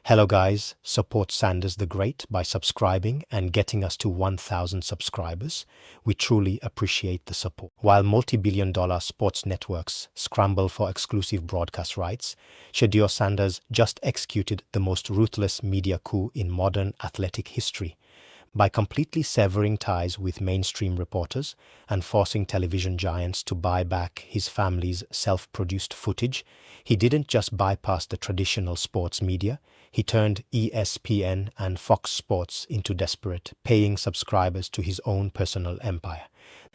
Hello guys, support Sanders the Great by subscribing and getting us to 1,000 subscribers. We truly appreciate the support. While multi-billion-dollar sports networks scramble for exclusive broadcast rights, Shedeur Sanders just executed the most ruthless media coup in modern athletic history. By completely severing ties with mainstream reporters and forcing television giants to buy back his family's self-produced footage, he didn't just bypass the traditional sports media, he turned ESPN and Fox Sports into desperate, paying subscribers to his own personal empire.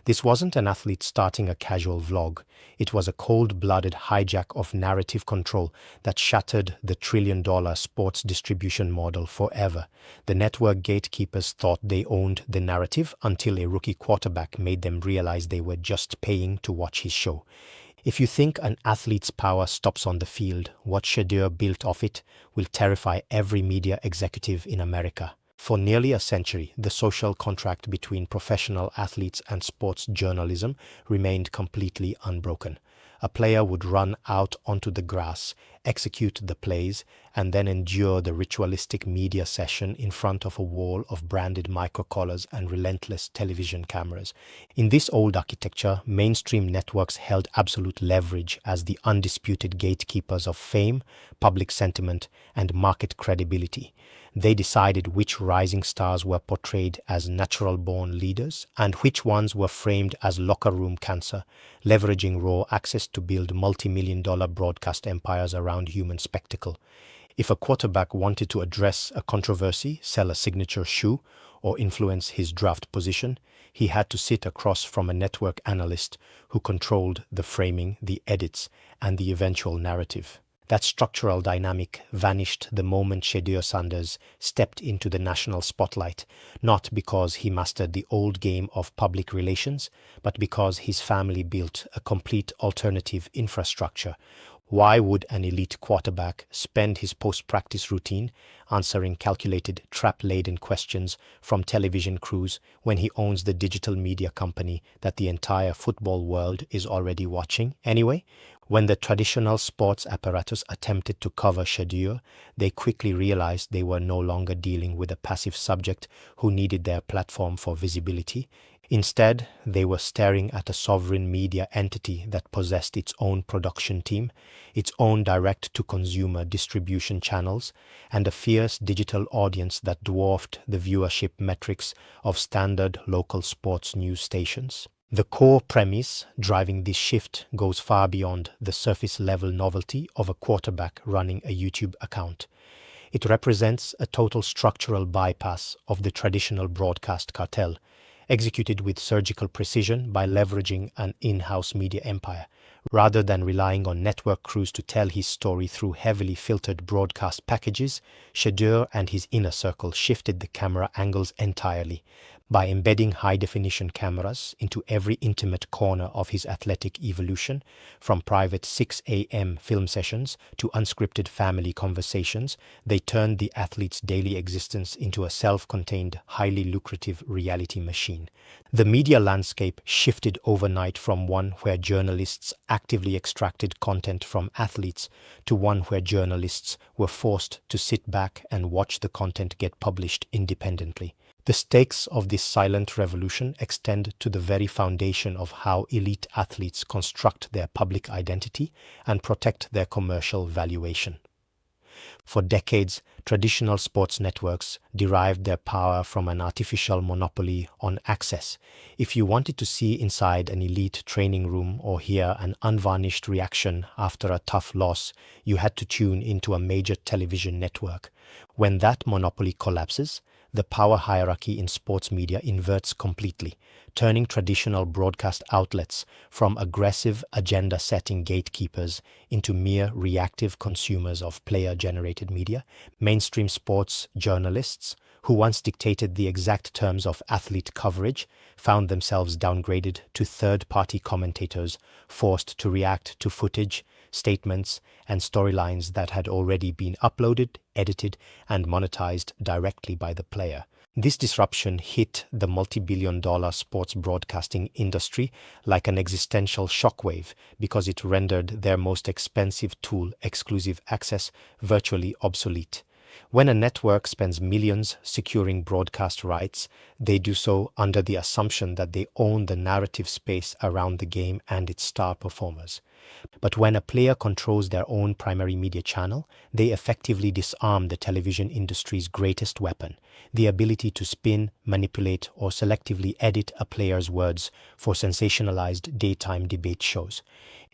This wasn't an athlete starting a casual vlog. It was a cold-blooded hijack of narrative control that shattered the trillion-dollar sports distribution model forever. The network gatekeepers thought they owned the narrative until a rookie quarterback made them realize they were just paying to watch his show. If you think an athlete's power stops on the field, what Shedeur built off it will terrify every media executive in America. For nearly a century, the social contract between professional athletes and sports journalism remained completely unbroken. A player would run out onto the grass, execute the plays, and then endure the ritualistic media session in front of a wall of branded microcollars and relentless television cameras. In this old architecture, mainstream networks held absolute leverage as the undisputed gatekeepers of fame, public sentiment, and market credibility. They decided which rising stars were portrayed as natural-born leaders and which ones were framed as locker room cancer, leveraging raw access to build multi-million-dollar broadcast empires around human spectacle. If a quarterback wanted to address a controversy, sell a signature shoe, or influence his draft position, he had to sit across from a network analyst who controlled the framing, the edits, and the eventual narrative. That structural dynamic vanished the moment Shedeur Sanders stepped into the national spotlight, not because he mastered the old game of public relations, but because his family built a complete alternative infrastructure. Why would an elite quarterback spend his post-practice routine answering calculated, trap-laden questions from television crews when he owns the digital media company that the entire football world is already watching anyway? When the traditional sports apparatus attempted to cover Shedeur, they quickly realized they were no longer dealing with a passive subject who needed their platform for visibility. Instead, they were staring at a sovereign media entity that possessed its own production team, its own direct-to-consumer distribution channels, and a fierce digital audience that dwarfed the viewership metrics of standard local sports news stations. The core premise driving this shift goes far beyond the surface-level novelty of a quarterback running a YouTube account. It represents a total structural bypass of the traditional broadcast cartel, executed with surgical precision by leveraging an in-house media empire. Rather than relying on network crews to tell his story through heavily filtered broadcast packages, Shedeur and his inner circle shifted the camera angles entirely. By embedding high-definition cameras into every intimate corner of his athletic evolution, from private 6 a.m. film sessions to unscripted family conversations, they turned the athlete's daily existence into a self-contained, highly lucrative reality machine. The media landscape shifted overnight from one where journalists actively extracted content from athletes to one where journalists were forced to sit back and watch the content get published independently. The stakes of this silent revolution extend to the very foundation of how elite athletes construct their public identity and protect their commercial valuation. For decades, traditional sports networks derived their power from an artificial monopoly on access. If you wanted to see inside an elite training room or hear an unvarnished reaction after a tough loss, you had to tune into a major television network. When that monopoly collapses, the power hierarchy in sports media inverts completely, turning traditional broadcast outlets from aggressive agenda-setting gatekeepers into mere reactive consumers of player-generated media. Mainstream sports journalists, who once dictated the exact terms of athlete coverage, found themselves downgraded to third-party commentators, forced to react to footage, statements, and storylines that had already been uploaded, edited, and monetized directly by the player. This disruption hit the multi-billion-dollar sports broadcasting industry like an existential shockwave because it rendered their most expensive tool, exclusive access, virtually obsolete. When a network spends millions securing broadcast rights, they do so under the assumption that they own the narrative space around the game and its star performers. But when a player controls their own primary media channel, they effectively disarm the television industry's greatest weapon, the ability to spin, manipulate, or selectively edit a player's words for sensationalized daytime debate shows.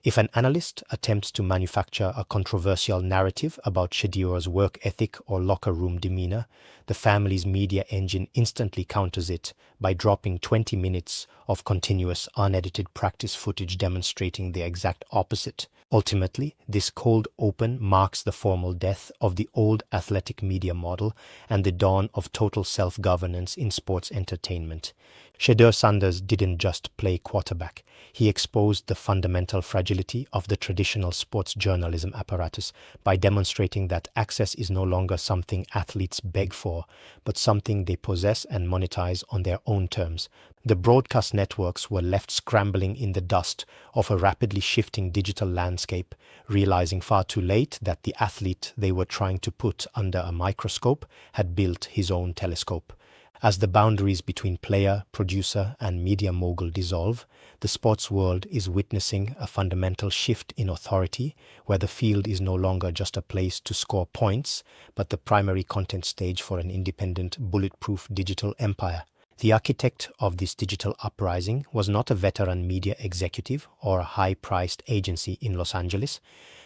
If an analyst attempts to manufacture a controversial narrative about Shedeur's work ethic or locker room demeanor, the family's media engine instantly counters it by dropping 20 minutes of continuous unedited practice footage demonstrating the exact opposite. Ultimately, this cold open marks the formal death of the old athletic media model and the dawn of total self-governance in sports entertainment. Shedeur Sanders didn't just play quarterback. He exposed the fundamental fragility of the traditional sports journalism apparatus by demonstrating that access is no longer something athletes beg for, but something they possess and monetize on their own terms. The broadcast networks were left scrambling in the dust of a rapidly shifting digital landscape, realizing far too late that the athlete they were trying to put under a microscope had built his own telescope. As the boundaries between player, producer, and media mogul dissolve, the sports world is witnessing a fundamental shift in authority, where the field is no longer just a place to score points, but the primary content stage for an independent, bulletproof digital empire. The architect of this digital uprising was not a veteran media executive or a high-priced agency in Los Angeles,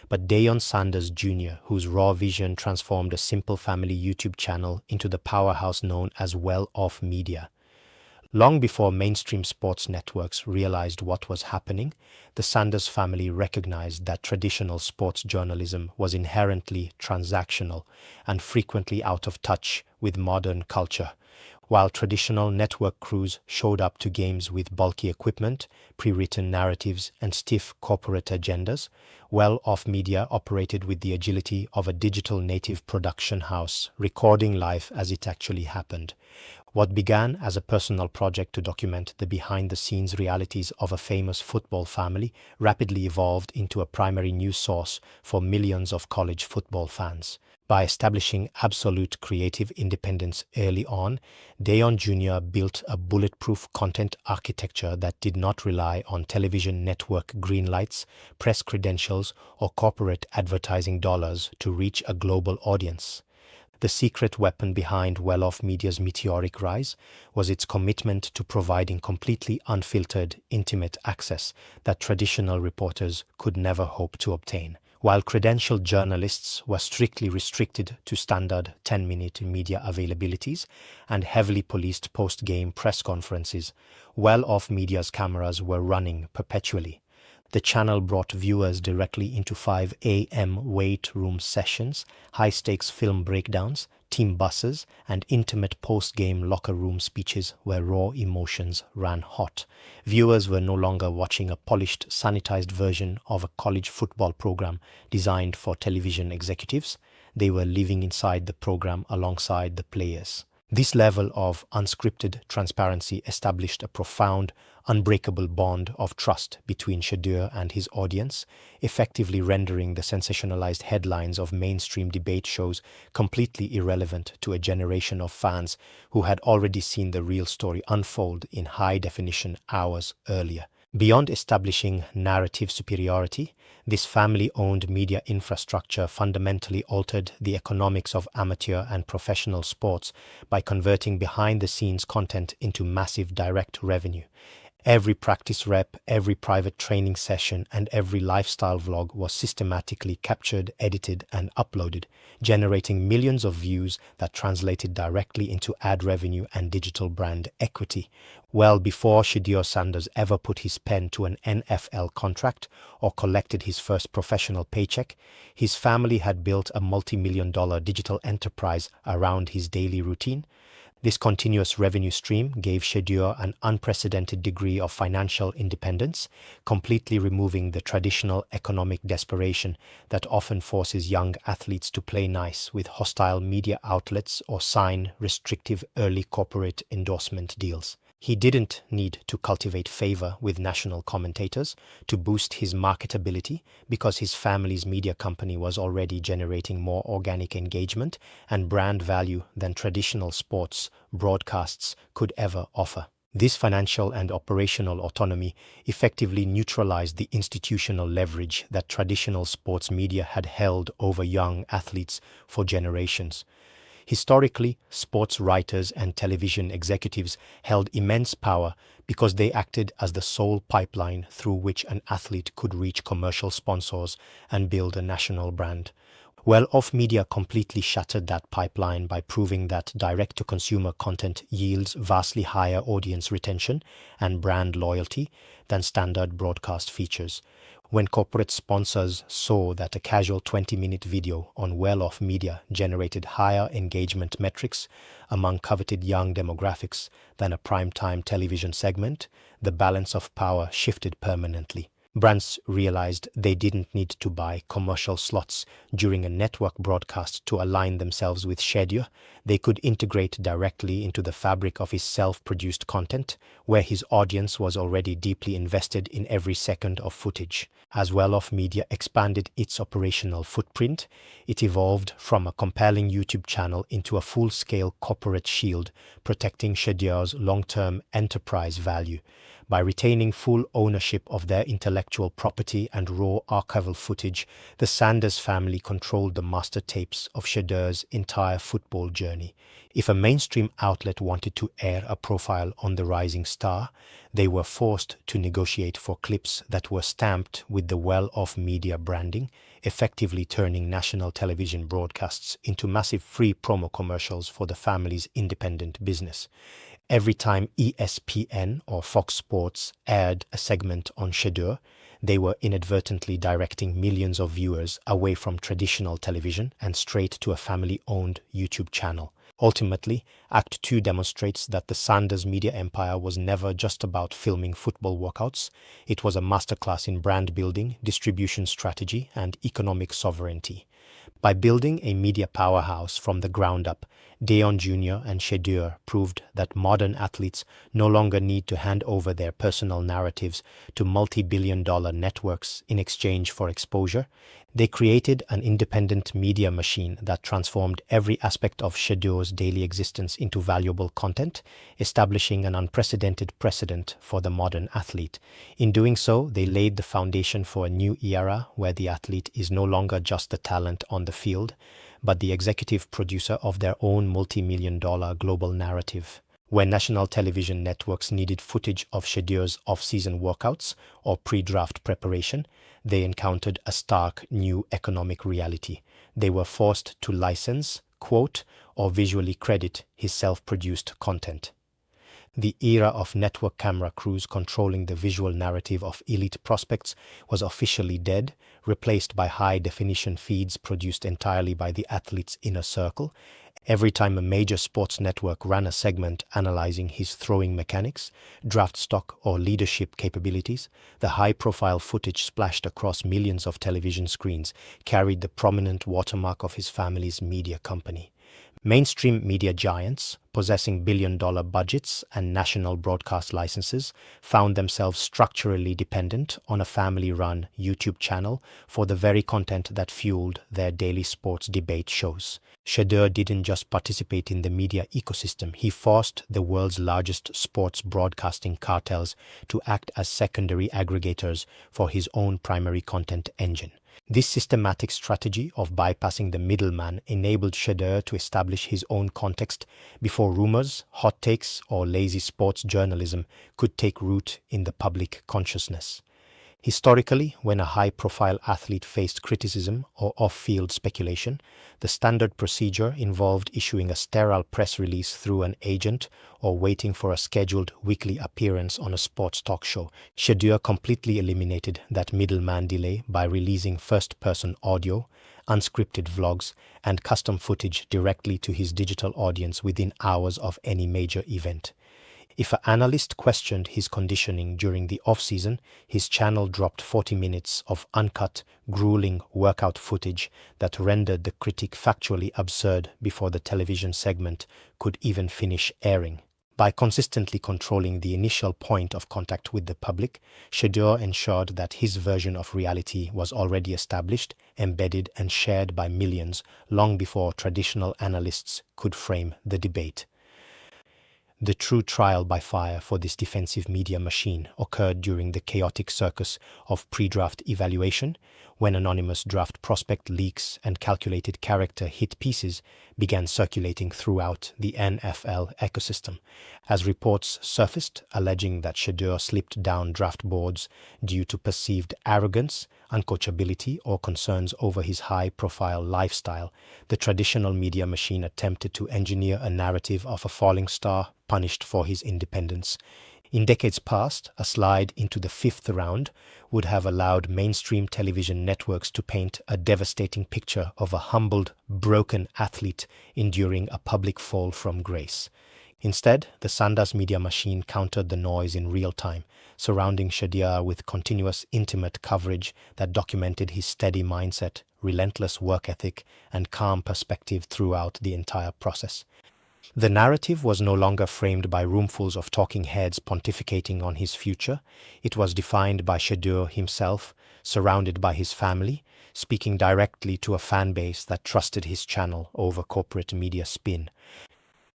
but Deion Sanders Jr., whose raw vision transformed a simple family YouTube channel into the powerhouse known as well-off media. Long before mainstream sports networks realized what was happening, the Sanders family recognized that traditional sports journalism was inherently transactional and frequently out of touch with modern culture. While traditional network crews showed up to games with bulky equipment, pre-written narratives, and stiff corporate agendas, well-off media operated with the agility of a digital native production house, recording life as it actually happened. What began as a personal project to document the behind-the-scenes realities of a famous football family rapidly evolved into a primary news source for millions of college football fans. By establishing absolute creative independence early on, Deion Jr. built a bulletproof content architecture that did not rely on television network greenlights, press credentials, or corporate advertising dollars to reach a global audience. The secret weapon behind well-off media's meteoric rise was its commitment to providing completely unfiltered, intimate access that traditional reporters could never hope to obtain. While credentialed journalists were strictly restricted to standard 10-minute media availabilities and heavily policed post-game press conferences, well-off media's cameras were running perpetually. The channel brought viewers directly into 5 a.m. weight room sessions, high-stakes film breakdowns, team buses, and intimate post-game locker room speeches where raw emotions ran hot. Viewers were no longer watching a polished, sanitized version of a college football program designed for television executives. They were living inside the program alongside the players. This level of unscripted transparency established a profound, unbreakable bond of trust between Shedeur and his audience, effectively rendering the sensationalized headlines of mainstream debate shows completely irrelevant to a generation of fans who had already seen the real story unfold in high definition hours earlier. Beyond establishing narrative superiority, this family-owned media infrastructure fundamentally altered the economics of amateur and professional sports by converting behind-the-scenes content into massive direct revenue. Every practice rep, every private training session, and every lifestyle vlog was systematically captured, edited, and uploaded, generating millions of views that translated directly into ad revenue and digital brand equity. Well before Shedeur Sanders ever put his pen to an NFL contract or collected his first professional paycheck, his family had built a multi-million-dollar digital enterprise around his daily routine. This continuous revenue stream gave Shedeur an unprecedented degree of financial independence, completely removing the traditional economic desperation that often forces young athletes to play nice with hostile media outlets or sign restrictive early corporate endorsement deals. He didn't need to cultivate favor with national commentators to boost his marketability because his family's media company was already generating more organic engagement and brand value than traditional sports broadcasts could ever offer. This financial and operational autonomy effectively neutralized the institutional leverage that traditional sports media had held over young athletes for generations. Historically, sports writers and television executives held immense power because they acted as the sole pipeline through which an athlete could reach commercial sponsors and build a national brand. Well-off media completely shattered that pipeline by proving that direct-to-consumer content yields vastly higher audience retention and brand loyalty than standard broadcast features. When corporate sponsors saw that a casual 20-minute video on well-off media generated higher engagement metrics among coveted young demographics than a primetime television segment, the balance of power shifted permanently. Brands realized they didn't need to buy commercial slots during a network broadcast to align themselves with Shedeur. They could integrate directly into the fabric of his self-produced content, where his audience was already deeply invested in every second of footage. As well-off media expanded its operational footprint, it evolved from a compelling YouTube channel into a full-scale corporate shield, protecting Shedeur's long-term enterprise value. By retaining full ownership of their intellectual property and raw archival footage, the Sanders family controlled the master tapes of Shedeur's entire football journey. If a mainstream outlet wanted to air a profile on the rising star, they were forced to negotiate for clips that were stamped with the well-off media branding, effectively turning national television broadcasts into massive free promo commercials for the family's independent business. Every time ESPN or Fox Sports aired a segment on Shedeur, they were inadvertently directing millions of viewers away from traditional television and straight to a family-owned YouTube channel. Ultimately, Act 2 demonstrates that the Sanders media empire was never just about filming football workouts. It was a masterclass in brand building, distribution strategy, and economic sovereignty. By building a media powerhouse from the ground up, Deion Jr. and Shedeur proved that modern athletes no longer need to hand over their personal narratives to multi-billion-dollar networks in exchange for exposure. They created an independent media machine that transformed every aspect of Shedeur's daily existence into valuable content, establishing an unprecedented precedent for the modern athlete. In doing so, they laid the foundation for a new era where the athlete is no longer just the talent on the field, but the executive producer of their own multi-million-dollar global narrative. When national television networks needed footage of Shedeur's off-season workouts or pre-draft preparation, they encountered a stark new economic reality. They were forced to license, quote, or visually credit his self-produced content. The era of network camera crews controlling the visual narrative of elite prospects was officially dead, replaced by high-definition feeds produced entirely by the athlete's inner circle. Every time a major sports network ran a segment analyzing his throwing mechanics, draft stock, or leadership capabilities, the high-profile footage splashed across millions of television screens carried the prominent watermark of his family's media company. Mainstream media giants, possessing billion-dollar budgets and national broadcast licenses, found themselves structurally dependent on a family-run YouTube channel for the very content that fueled their daily sports debate shows. Shedeur didn't just participate in the media ecosystem, he forced the world's largest sports broadcasting cartels to act as secondary aggregators for his own primary content engine. This systematic strategy of bypassing the middleman enabled Shedeur to establish his own context before rumors, hot takes, or lazy sports journalism could take root in the public consciousness. Historically, when a high-profile athlete faced criticism or off-field speculation, the standard procedure involved issuing a sterile press release through an agent or waiting for a scheduled weekly appearance on a sports talk show. Shedeur completely eliminated that middleman delay by releasing first-person audio, unscripted vlogs, and custom footage directly to his digital audience within hours of any major event. If an analyst questioned his conditioning during the off-season, his channel dropped 40 minutes of uncut, grueling workout footage that rendered the critic factually absurd before the television segment could even finish airing. By consistently controlling the initial point of contact with the public, Shedeur ensured that his version of reality was already established, embedded, and shared by millions long before traditional analysts could frame the debate. The true trial by fire for this defensive media machine occurred during the chaotic circus of pre-draft evaluation, when anonymous draft prospect leaks and calculated character hit pieces began circulating throughout the NFL ecosystem, as reports surfaced alleging that Shedeur slipped down draft boards due to perceived arrogance, uncoachability, or concerns over his high-profile lifestyle. The traditional media machine attempted to engineer a narrative of a falling star punished for his independence. In decades past, a slide into the fifth round would have allowed mainstream television networks to paint a devastating picture of a humbled, broken athlete enduring a public fall from grace. Instead, the Sanders media machine countered the noise in real time, surrounding Shedeur with continuous, intimate coverage that documented his steady mindset, relentless work ethic, and calm perspective throughout the entire process. The narrative was no longer framed by roomfuls of talking heads pontificating on his future. It was defined by Shedeur himself, surrounded by his family, speaking directly to a fan base that trusted his channel over corporate media spin.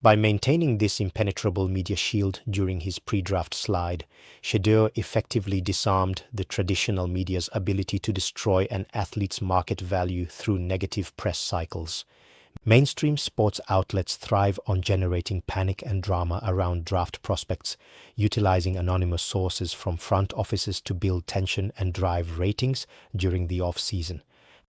By maintaining this impenetrable media shield during his pre-draft slide, Shedeur effectively disarmed the traditional media's ability to destroy an athlete's market value through negative press cycles. Mainstream sports outlets thrive on generating panic and drama around draft prospects, utilizing anonymous sources from front offices to build tension and drive ratings during the off-season.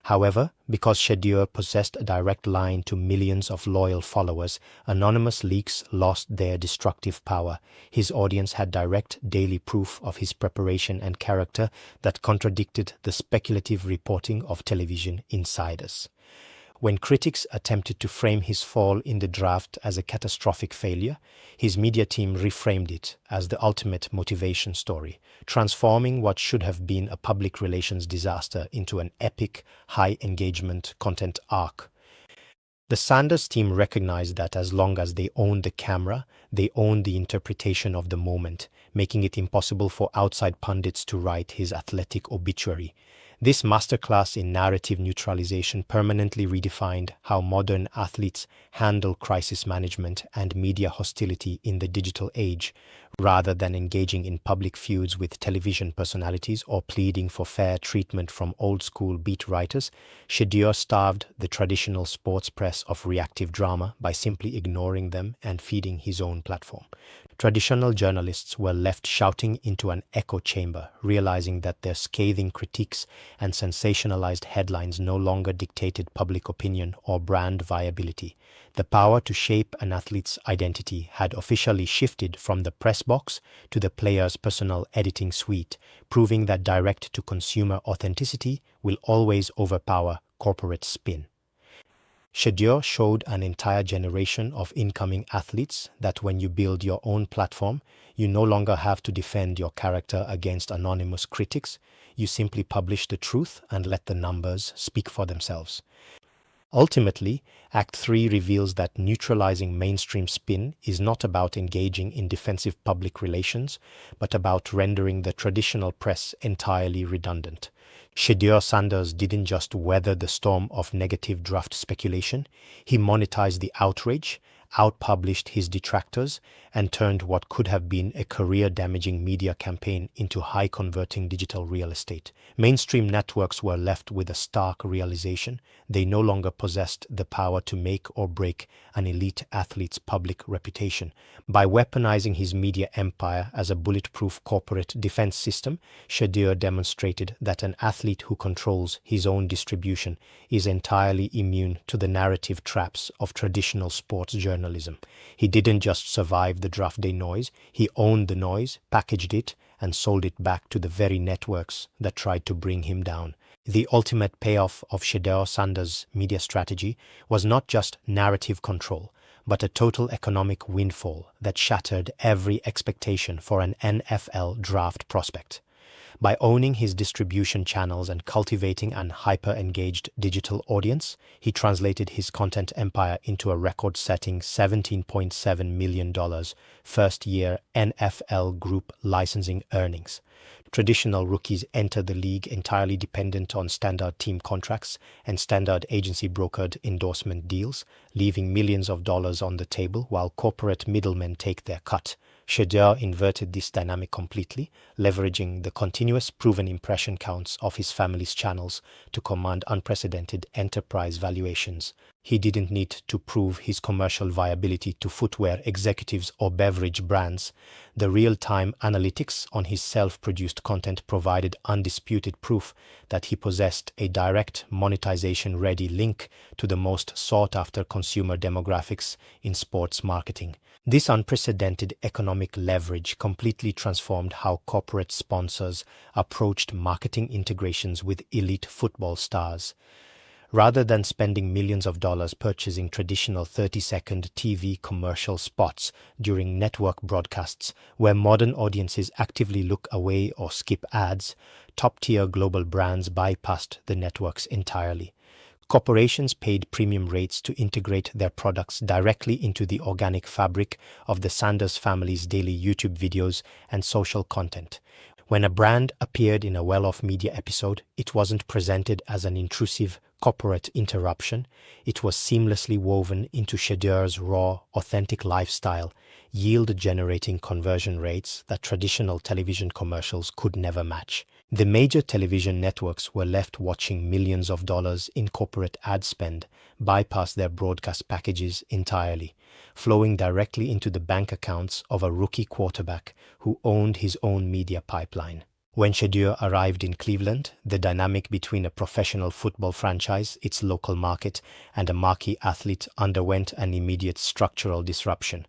However, because Shedeur possessed a direct line to millions of loyal followers, anonymous leaks lost their destructive power. His audience had direct daily proof of his preparation and character that contradicted the speculative reporting of television insiders. When critics attempted to frame his fall in the draft as a catastrophic failure, his media team reframed it as the ultimate motivation story, transforming what should have been a public relations disaster into an epic, high-engagement content arc. The Sanders team recognized that as long as they owned the camera, they owned the interpretation of the moment, making it impossible for outside pundits to write his athletic obituary. This masterclass in narrative neutralization permanently redefined how modern athletes handle crisis management and media hostility in the digital age. Rather than engaging in public feuds with television personalities or pleading for fair treatment from old-school beat writers, Shedeur starved the traditional sports press of reactive drama by simply ignoring them and feeding his own platform. Traditional journalists were left shouting into an echo chamber, realizing that their scathing critiques and sensationalized headlines no longer dictated public opinion or brand viability. The power to shape an athlete's identity had officially shifted from the press box to the player's personal editing suite, proving that direct-to-consumer authenticity will always overpower corporate spin. Shedeur showed an entire generation of incoming athletes that when you build your own platform, you no longer have to defend your character against anonymous critics. You simply publish the truth and let the numbers speak for themselves. Ultimately, Act 3 reveals that neutralizing mainstream spin is not about engaging in defensive public relations, but about rendering the traditional press entirely redundant. Shedeur Sanders didn't just weather the storm of negative draft speculation, he monetized the outrage, outpublished his detractors, and turned what could have been a career-damaging media campaign into high-converting digital real estate. Mainstream networks were left with a stark realization: they no longer possessed the power to make or break an elite athlete's public reputation. By weaponizing his media empire as a bulletproof corporate defense system, Shedeur demonstrated that an athlete who controls his own distribution is entirely immune to the narrative traps of traditional sports journalism. He didn't just survive the draft day noise, he owned the noise, packaged it, and sold it back to the very networks that tried to bring him down. The ultimate payoff of Shedeur Sanders' media strategy was not just narrative control, but a total economic windfall that shattered every expectation for an NFL draft prospect. By owning his distribution channels and cultivating an hyper-engaged digital audience, he translated his content empire into a record-setting $17.7 million first-year NFL group licensing earnings. Traditional rookies enter the league entirely dependent on standard team contracts and standard agency brokered endorsement deals, leaving millions of dollars on the table while corporate middlemen take their cut. Shedeur inverted this dynamic completely, leveraging the continuous proven impression counts of his family's channels to command unprecedented enterprise valuations. He didn't need to prove his commercial viability to footwear executives or beverage brands. The real-time analytics on his self-produced content provided undisputed proof that he possessed a direct monetization-ready link to the most sought-after consumer demographics in sports marketing. This unprecedented economic leverage completely transformed how corporate sponsors approached marketing integrations with elite football stars. Rather than spending millions of dollars purchasing traditional 30-second TV commercial spots during network broadcasts where modern audiences actively look away or skip ads, top-tier global brands bypassed the networks entirely. Corporations paid premium rates to integrate their products directly into the organic fabric of the Sanders family's daily YouTube videos and social content. When a brand appeared in a well-off media episode, it wasn't presented as an intrusive corporate interruption. It was seamlessly woven into Shedeur's raw, authentic lifestyle, yield-generating conversion rates that traditional television commercials could never match. The major television networks were left watching millions of dollars in corporate ad spend bypass their broadcast packages entirely, flowing directly into the bank accounts of a rookie quarterback who owned his own media pipeline. When Shedeur arrived in Cleveland, the dynamic between a professional football franchise, its local market, and a marquee athlete underwent an immediate structural disruption.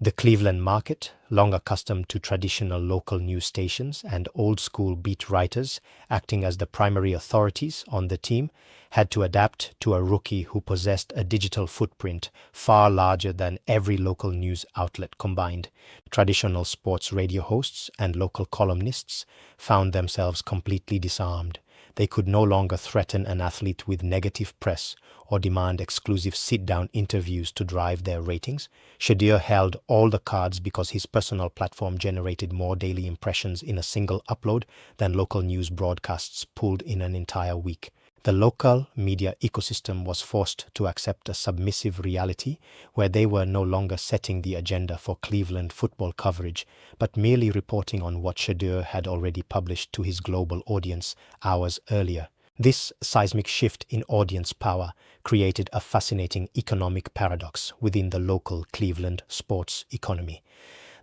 The Cleveland market, long accustomed to traditional local news stations and old-school beat writers acting as the primary authorities on the team, had to adapt to a rookie who possessed a digital footprint far larger than every local news outlet combined. Traditional sports radio hosts and local columnists found themselves completely disarmed. They could no longer threaten an athlete with negative press or demand exclusive sit-down interviews to drive their ratings. Shedeur held all the cards because his personal platform generated more daily impressions in a single upload than local news broadcasts pulled in an entire week. The local media ecosystem was forced to accept a submissive reality where they were no longer setting the agenda for Cleveland football coverage, but merely reporting on what Shedeur had already published to his global audience hours earlier. This seismic shift in audience power created a fascinating economic paradox within the local Cleveland sports economy.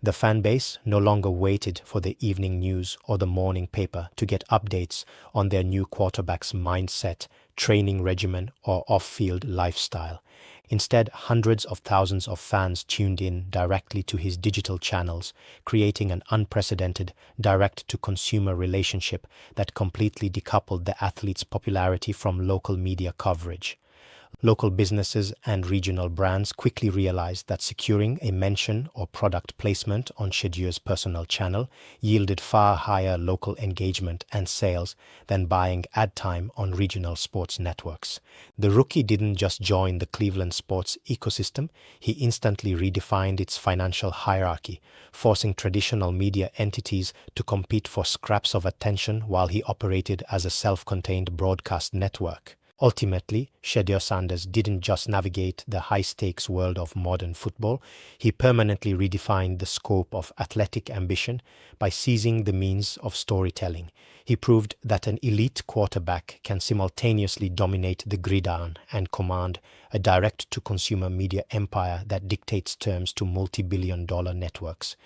The fan base no longer waited for the evening news or the morning paper to get updates on their new quarterback's mindset, training regimen, or off-field lifestyle. Instead, hundreds of thousands of fans tuned in directly to his digital channels, creating an unprecedented direct-to-consumer relationship that completely decoupled the athlete's popularity from local media coverage. Local businesses and regional brands quickly realized that securing a mention or product placement on Shedeur's personal channel yielded far higher local engagement and sales than buying ad time on regional sports networks. The rookie didn't just join the Cleveland sports ecosystem, he instantly redefined its financial hierarchy, forcing traditional media entities to compete for scraps of attention while he operated as a self-contained broadcast network. Ultimately, Shedeur Sanders didn't just navigate the high-stakes world of modern football, he permanently redefined the scope of athletic ambition by seizing the means of storytelling. He proved that an elite quarterback can simultaneously dominate the gridiron and command a direct-to-consumer media empire that dictates terms to multi-billion-dollar networks.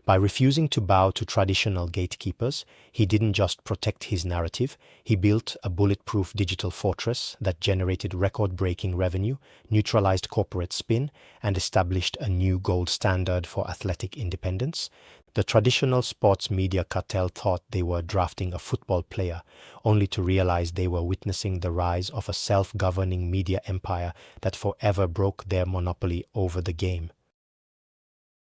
By refusing to bow to traditional gatekeepers, he didn't just protect his narrative, he built a bulletproof digital fortress that generated record-breaking revenue, neutralized corporate spin, and established a new gold standard for athletic independence. The traditional sports media cartel thought they were drafting a football player, only to realize they were witnessing the rise of a self-governing media empire that forever broke their monopoly over the game.